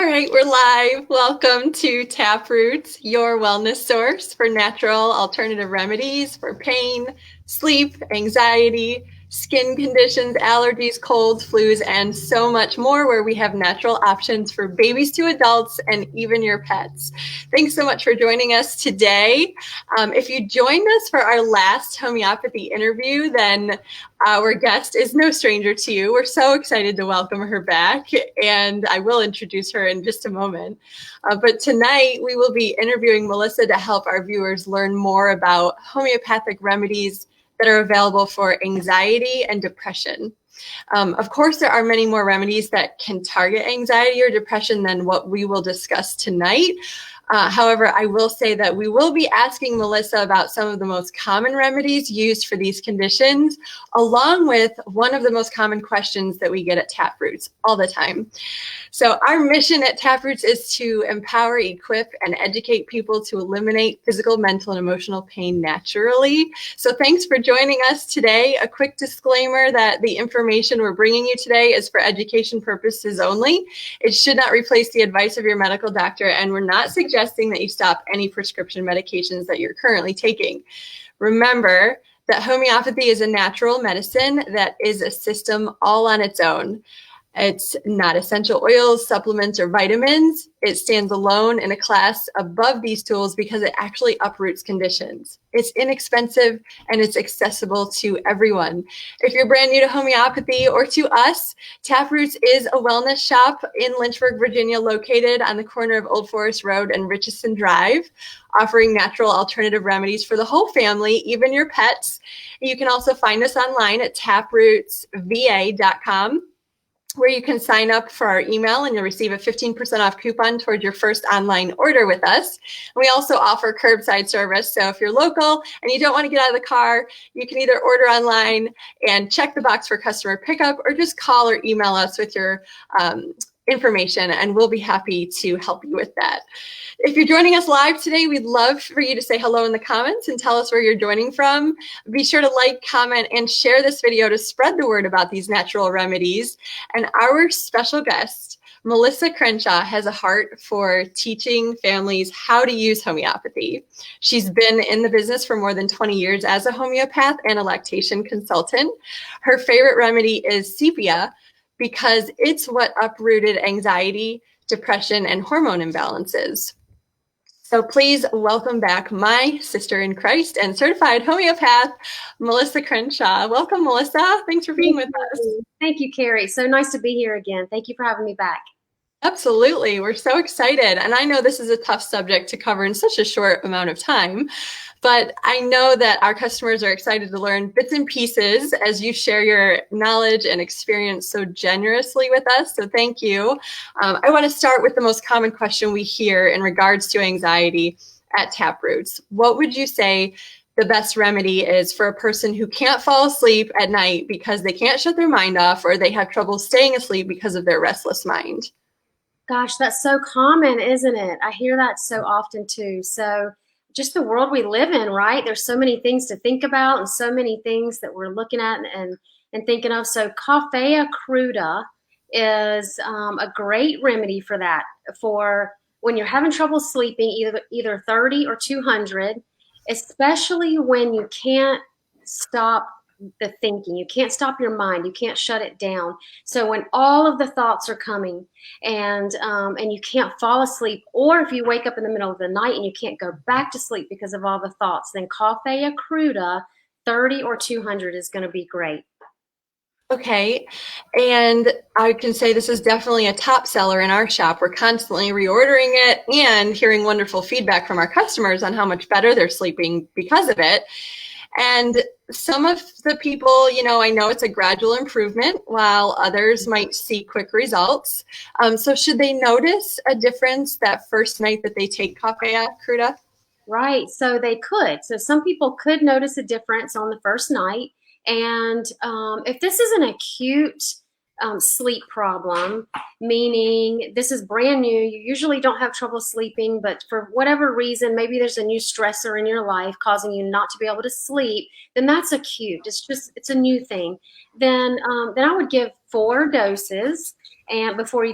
All right, we're live. Welcome to TapRoots, your wellness source for natural alternative remedies for pain, sleep, anxiety, skin conditions, allergies, colds, flus, and so much more, where we have natural options for babies to adults and even your pets. Thanks so much for joining us today. If you joined us for our last homeopathy interview, then our guest is no stranger to you. We're so excited to welcome her back, and I will introduce her in just a moment. But tonight we will be interviewing Melissa to help our viewers learn more about homeopathic remedies that are available for anxiety and depression. Of course, there are many more remedies that can target anxiety or depression than what we will discuss tonight. However, I will say that we will be asking Melissa about some of the most common remedies used for these conditions, along with one of the most common questions that we get at TapRoots all the time. So our mission at TapRoots is to empower, equip, and educate people to eliminate physical, mental, and emotional pain naturally. So thanks for joining us today. A quick disclaimer that the information we're bringing you today is for education purposes only. It should not replace the advice of your medical doctor, and we're not suggesting that you stop any prescription medications that you're currently taking. Remember that homeopathy is a natural medicine that is a system all on its own. It's not essential oils, supplements, or vitamins. It stands alone in a class above these tools because it actually uproots conditions. It's inexpensive and it's accessible to everyone. If you're brand new to homeopathy or to us, TapRoots is a wellness shop in Lynchburg, Virginia, located on the corner of Old Forest Road and Richardson Drive, offering natural alternative remedies for the whole family, even your pets. You can also find us online at taprootsva.com, where you can sign up for our email and you'll receive a 15% off coupon toward your first online order with us. We also offer curbside service. So if you're local and you don't want to get out of the car, you can either order online and check the box for customer pickup, or just call or email us with your information, and we'll be happy to help you with that. If you're joining us live today, we'd love for you to say hello in the comments and tell us where you're joining from. Be sure to like, comment, and share this video to spread the word about these natural remedies. And our special guest, Melissa Crenshaw, has a heart for teaching families how to use homeopathy. She's been in the business for more than 20 years as a homeopath and a lactation consultant. Her favorite remedy is Sepia, because it's what uprooted anxiety, depression, and hormone imbalances. So please welcome back my sister in Christ and certified homeopath, Melissa Crenshaw. Welcome, Melissa. Thanks for being with us. Thank you, Carrie. So nice to be here again. Thank you for having me back. Absolutely. We're so excited. And I know this is a tough subject to cover in such a short amount of time, but I know that our customers are excited to learn bits and pieces as you share your knowledge and experience so generously with us. So thank you. I want to start with the most common question we hear in regards to anxiety at TapRoots. What would you say the best remedy is for a person who can't fall asleep at night because they can't shut their mind off, or they have trouble staying asleep because of their restless mind? Gosh, that's so common, isn't it? I hear that so often too. So just the world we live in, right? There's so many things to think about and so many things that we're looking at and thinking of. So Coffea Cruda is a great remedy for that, for when you're having trouble sleeping, either 30 or 200, especially when you can't stop the thinking. You can't stop your mind. You can't shut it down. So when all of the thoughts are coming and you can't fall asleep, or if you wake up in the middle of the night and you can't go back to sleep because of all the thoughts, then Coffea Cruda 30 or 200 is going to be great. Okay, and I can say this is definitely a top seller in our shop. We're constantly reordering it and hearing wonderful feedback from our customers on how much better they're sleeping because of it. And some of the people, I know it's a gradual improvement, while others might see quick results. So should they notice a difference that first night that they take Coffea Cruda? Right, so they could. So some people could notice a difference on the first night. And if this is an acute sleep problem, meaning this is brand new, you usually don't have trouble sleeping, but for whatever reason, maybe there's a new stressor in your life causing you not to be able to sleep, then that's acute. It's a new thing. Then I would give 4 doses, and before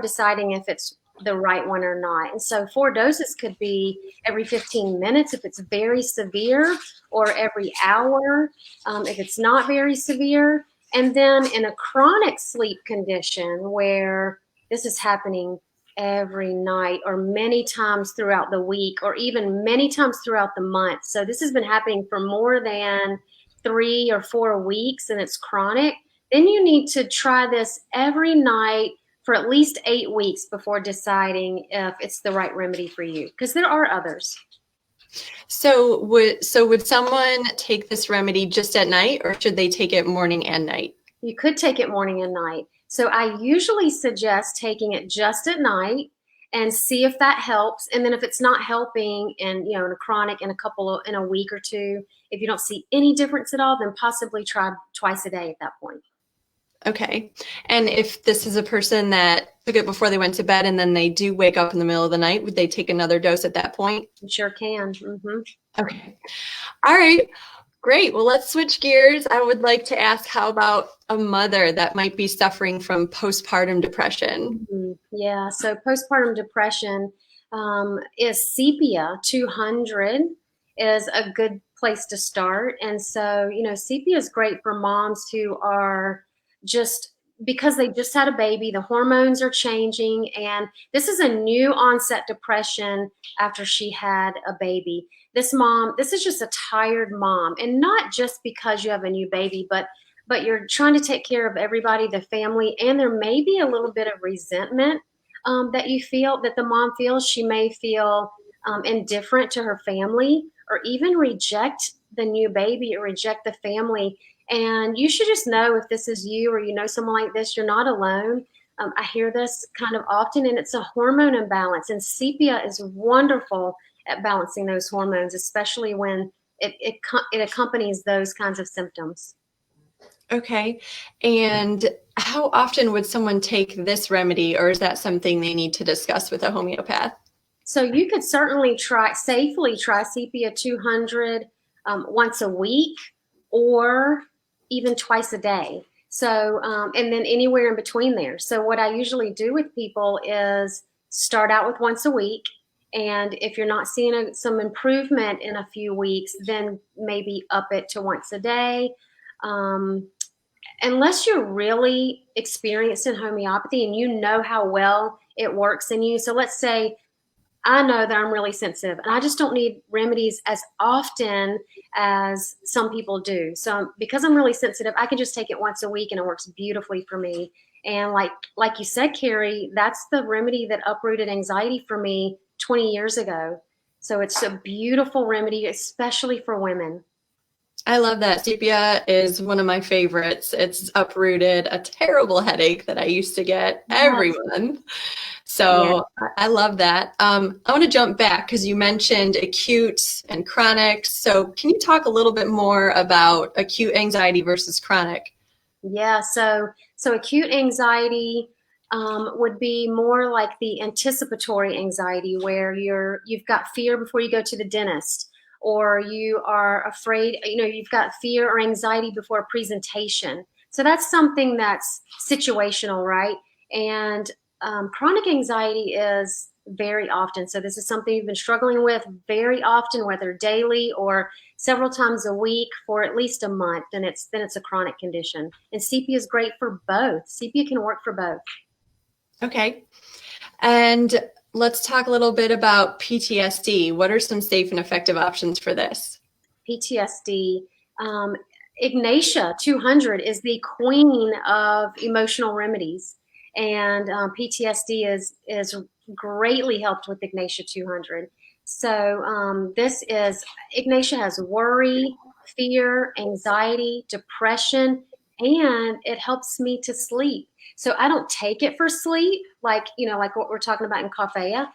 deciding if it's the right one or not. And so 4 doses could be every 15 minutes if it's very severe, or every hour if it's not very severe. And then in a chronic sleep condition where this is happening every night or many times throughout the week or even many times throughout the month. So this has been happening for more than 3 or 4 weeks and it's chronic. Then you need to try this every night for at least 8 weeks before deciding if it's the right remedy for you, because there are others. So would someone take this remedy just at night, or should they take it morning and night? You could take it morning and night. So I usually suggest taking it just at night and see if that helps. And then if it's not helping and in a chronic in a week or two, if you don't see any difference at all, then possibly try twice a day at that point. Okay. And if this is a person that took it before they went to bed and then they do wake up in the middle of the night, would they take another dose at that point? You sure can. Mm-hmm. Okay. All right. Great. Well, let's switch gears. I would like to ask, how about a mother that might be suffering from postpartum depression? Mm-hmm. Yeah. So postpartum depression is Sepia 200 is a good place to start. And so, Sepia is great for moms who are just because they just had a baby, the hormones are changing, and this is a new onset depression after she had a baby. This is just a tired mom, and not just because you have a new baby, but you're trying to take care of everybody, the family, and there may be a little bit of resentment that the mom feels. She may feel indifferent to her family, or even reject the new baby or reject the family. And you should just know, if this is you or someone like this, you're not alone. I hear this kind of often, and it's a hormone imbalance. And Sepia is wonderful at balancing those hormones, especially when it accompanies those kinds of symptoms. Okay. And how often would someone take this remedy, or is that something they need to discuss with a homeopath? So you could certainly safely try Sepia 200 once a week, or even twice a day. So, and then anywhere in between there. So what I usually do with people is start out with once a week. And if you're not seeing some improvement in a few weeks, then maybe up it to once a day. Unless you're really experienced in homeopathy and you know how well it works in you. So let's say I know that I'm really sensitive and I just don't need remedies as often as some people do. So because I'm really sensitive, I can just take it once a week and it works beautifully for me. And like you said, Carrie, that's the remedy that uprooted anxiety for me 20 years ago. So it's a beautiful remedy, especially for women. I love that. Sepia is one of my favorites. It's uprooted a terrible headache that I used to get every month. So yeah. I love that. I want to jump back because you mentioned acute and chronic. So can you talk a little bit more about acute anxiety versus chronic? Yeah, so acute anxiety would be more like the anticipatory anxiety, where you've got fear before you go to the dentist, or you are afraid, you've got fear or anxiety before a presentation. So that's something that's situational, right? And chronic anxiety is very often. So this is something you've been struggling with very often, whether daily or several times a week for at least a month, then it's a chronic condition. And Sepia is great for both. Sepia can work for both. Okay. And let's talk a little bit about PTSD. What are some safe and effective options for this? PTSD. Ignatia 200 is the queen of emotional remedies. And PTSD is greatly helped with Ignatia 200. So Ignatia has worry, fear, anxiety, depression, and it helps me to sleep. So I don't take it for sleep, like what we're talking about in Coffea,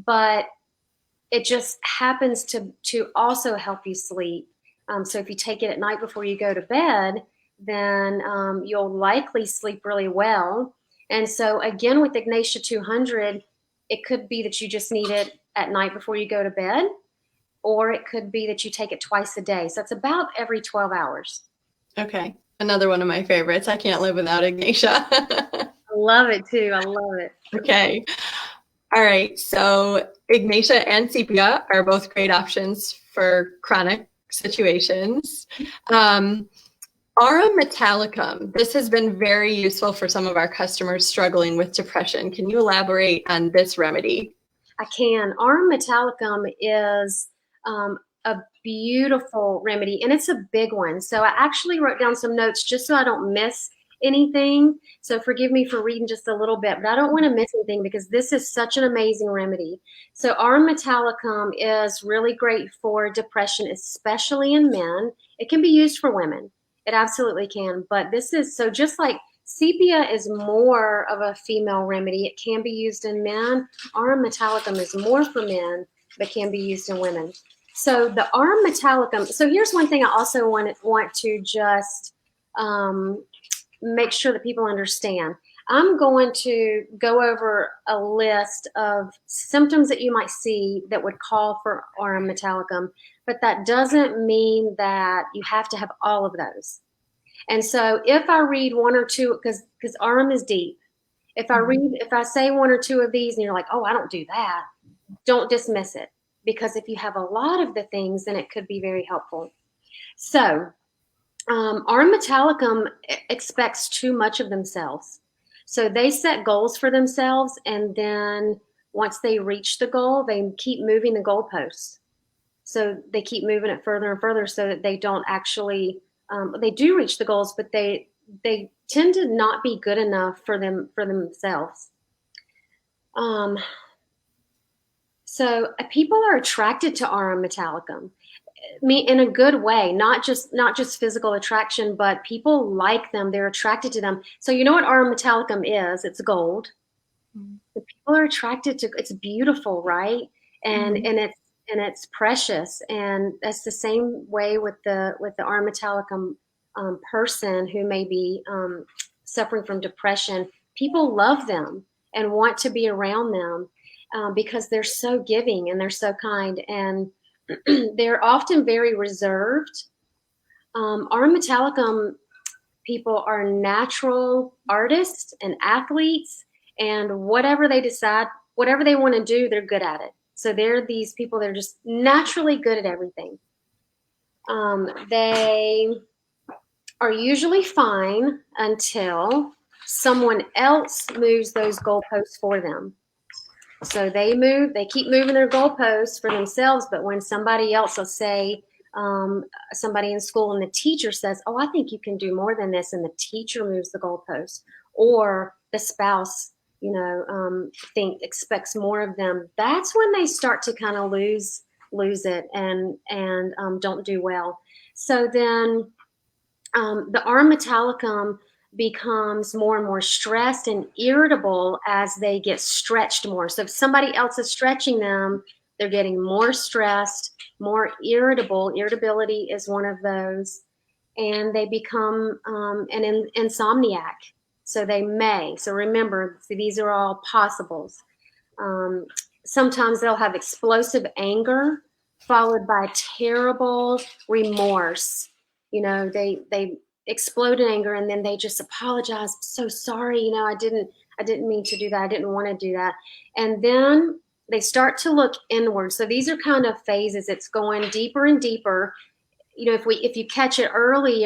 but it just happens to also help you sleep. So if you take it at night before you go to bed, then you'll likely sleep really well. And so again, with Ignatia 200, it could be that you just need it at night before you go to bed, or it could be that you take it twice a day. So it's about every 12 hours. Okay. Another one of my favorites. I can't live without Ignatia. I love it too. I love it. Okay. All right, so Ignatia and Sepia are both great options for chronic situations. Aurum Metallicum, this has been very useful for some of our customers struggling with depression. Can you elaborate on this remedy? I can. Aurum Metallicum is a beautiful remedy, and it's a big one. So I actually wrote down some notes just so I don't miss anything. So forgive me for reading just a little bit, but I don't want to miss anything because this is such an amazing remedy. So Aurum Metallicum is really great for depression, especially in men. It can be used for women. It absolutely can. But this is so just like sepia is more of a female remedy. It can be used in men. Aurum Metallicum is more for men, but can be used in women. So the Aurum Metallicum. So here's one thing I also want to just make sure that people understand. I'm going to go over a list of symptoms that you might see that would call for Aurum Metallicum, but that doesn't mean that you have to have all of those. And so if I read one or two, because Aurum is deep, if I say one or two of these and you're like, oh, I don't do that, don't dismiss it. Because if you have a lot of the things, then it could be very helpful. So Aurum Metallicum expects too much of themselves. So they set goals for themselves, and then once they reach the goal, they keep moving the goalposts. So they keep moving it further and further so that they don't actually, they do reach the goals, but they tend to not be good enough for themselves. So people are attracted to Aurum Metallicum, in a good way, not just physical attraction, but people like them. They're attracted to them. So you know what Aurum Metallicum is? It's gold. Mm-hmm. The people are attracted to. It's beautiful, right? And mm-hmm. and it's precious. And that's the same way with the Aurum Metallicum person who may be suffering from depression. People love them and want to be around them because they're so giving and they're so kind, and they're often very reserved. Aurum Metallicum people are natural artists and athletes, and whatever they decide, whatever they want to do, they're good at it. So they're these people that are just naturally good at everything. They are usually fine until someone else moves those goalposts for them. So they keep moving their goalposts for themselves, but when somebody else, will say somebody in school and the teacher says, oh, I think you can do more than this, and the teacher moves the goalpost, or the spouse, expects more of them, that's when they start to kind of lose it and don't do well. So then the Aurum Metallicum becomes more and more stressed and irritable as they get stretched more. So if somebody else is stretching them, they're getting more stressed, more irritable. Irritability is one of those. And they become an insomniac. So they may. So remember, these are all possibles. Sometimes they'll have explosive anger followed by terrible remorse. They explode in anger, and then they just apologize. So sorry, I didn't mean to do that. I didn't want to do that. And then they start to look inward. So these are kind of phases. It's going deeper and deeper. If you catch it early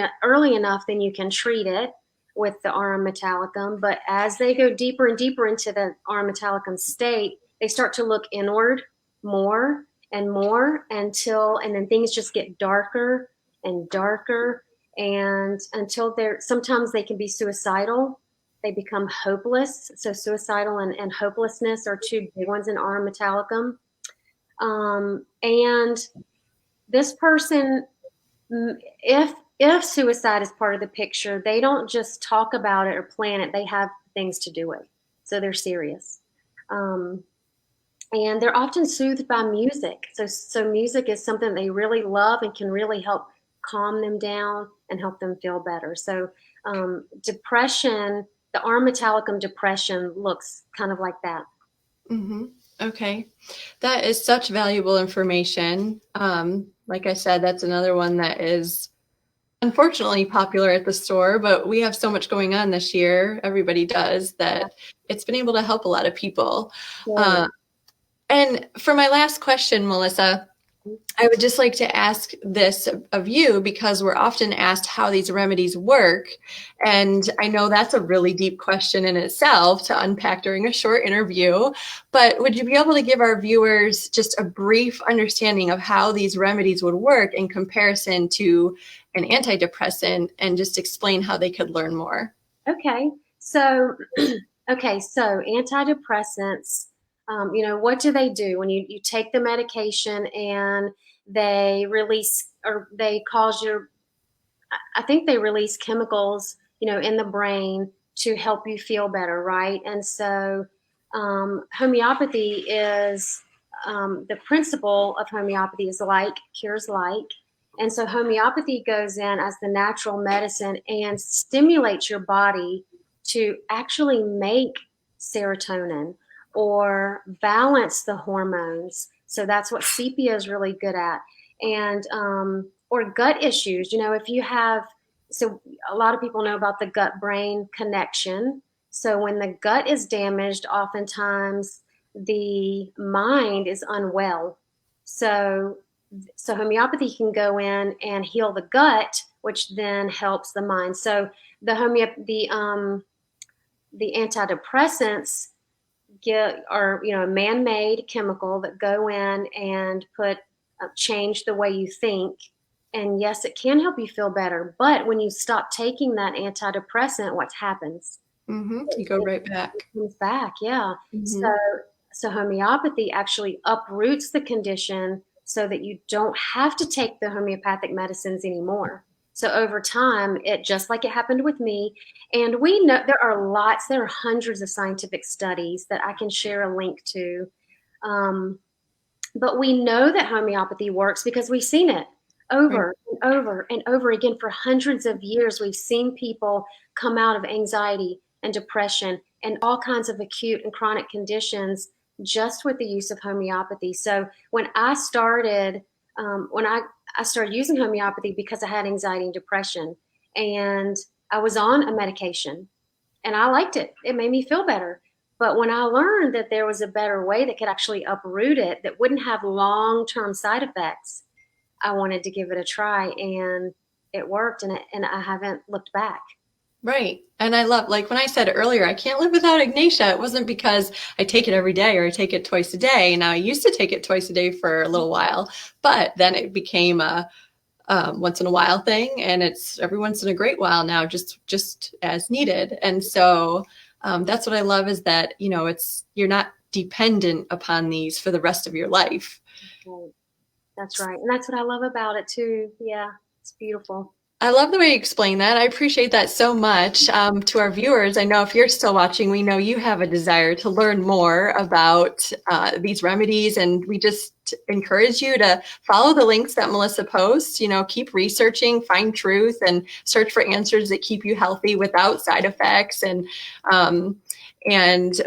enough, then you can treat it with the Aurum Metallicum. But as they go deeper and deeper into the Aurum Metallicum state, they start to look inward more and more and then things just get darker and darker. And until sometimes they can be suicidal. They become hopeless. So suicidal and hopelessness are two big ones in Aurum Metallicum. And this person, if suicide is part of the picture, they don't just talk about it or plan it. They have things to do with. So they're serious. And they're often soothed by music. So music is something they really love and can really help calm them down and help them feel better. So depression, the Aurum Metallicum depression looks kind of like that. Mm-hmm. Okay. That is such valuable information. Like I said, that's another one that is unfortunately popular at the store, but we have so much going on this year. Everybody does Yeah, that. It's been able to help a lot of people. good. Uh, and for my last question, Melissa, I would just like to ask this of you because we're often asked how these remedies work. And I know that's a really deep question in itself to unpack during a short interview. But would you be able to give our viewers just a brief understanding of how these remedies would work in comparison to an antidepressant and just explain how they could learn more? Okay. So, okay. So antidepressants, what do they do when you take the medication and they release or they cause your, I think they release chemicals, in the brain to help you feel better, right? And so, homeopathy is the principle of homeopathy is like cures like. And so, homeopathy goes in as the natural medicine and stimulates your body to actually make serotonin or balance the hormones. So, that's what Sepia is really good at. And or gut issues. If you have, so a lot of people know about the gut brain connection. So when the gut is damaged, oftentimes the mind is unwell. So so homeopathy can go in and heal the gut, which then helps the mind. So the antidepressants are a man-made chemical that go in and put change the way you think. And yes, it can help you feel better, but when you stop taking that antidepressant, what happens? You it, go it right back. comes back. Yeah. so Mm-hmm. so homeopathy actually uproots the condition so that you don't have to take the homeopathic medicines anymore. So over time, it just like it happened with me, and we know there are hundreds of scientific studies that I can share a link to. Um, but we know that homeopathy works because we've seen it Right. over and over and over again for hundreds of years. We've seen people come out of anxiety and depression and all kinds of acute and chronic conditions just with the use of homeopathy. So when I started using homeopathy because I had anxiety and depression, and I was on a medication, and I liked it. It made me feel better. But when I learned that there was a better way that could actually uproot it, that wouldn't have long term side effects, I wanted to give it a try, and it worked, and I haven't looked back. Right. And I love, like when I said earlier, I can't live without Ignatia. It wasn't because I take it every day or I take it twice a day. Now I used to take it twice a day for a little while, but then it became a once in a while thing, and it's every once in a great while now, just as needed. And so that's what I love is that it's you're not dependent upon these for the rest of your life. Right. That's right. And that's what I love about it, too. Yeah, it's beautiful. I love the way you explain that. I appreciate that so much. To our viewers, I know if you're still watching, we know you have a desire to learn more about these remedies, and we just encourage you to follow the links that Melissa posts. Keep researching, find truth, and search for answers that keep you healthy without side effects. And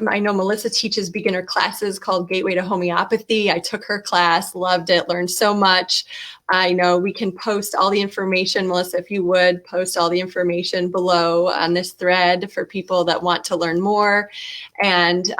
I know Melissa teaches beginner classes called Gateway to Homeopathy. I took her class, loved it, learned so much. I know we can post all the information, Melissa, if you would post all the information below on this thread for people that want to learn more. And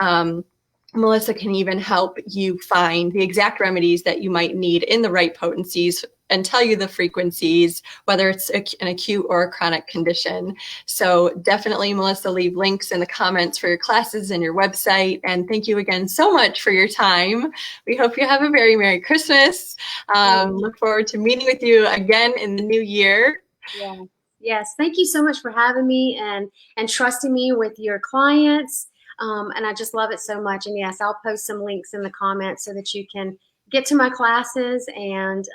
Melissa can even help you find the exact remedies that you might need in the right potencies and tell you the frequencies, whether it's an acute or a chronic condition. So definitely, Melissa, leave links in the comments for your classes and your website. And thank you again so much for your time. We hope you have a very Merry Christmas. Look forward to meeting with you again in the new year. Yeah. Yes. Thank you so much for having me and trusting me with your clients. And I just love it so much. And yes, I'll post some links in the comments so that you can get to my classes and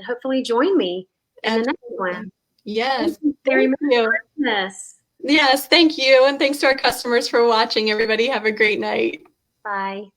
hopefully join me in the next one. Absolutely. Yes. Thank you very Thank much you. for this. Yes, thank you. And thanks to our customers for watching. Everybody have a great night. Bye.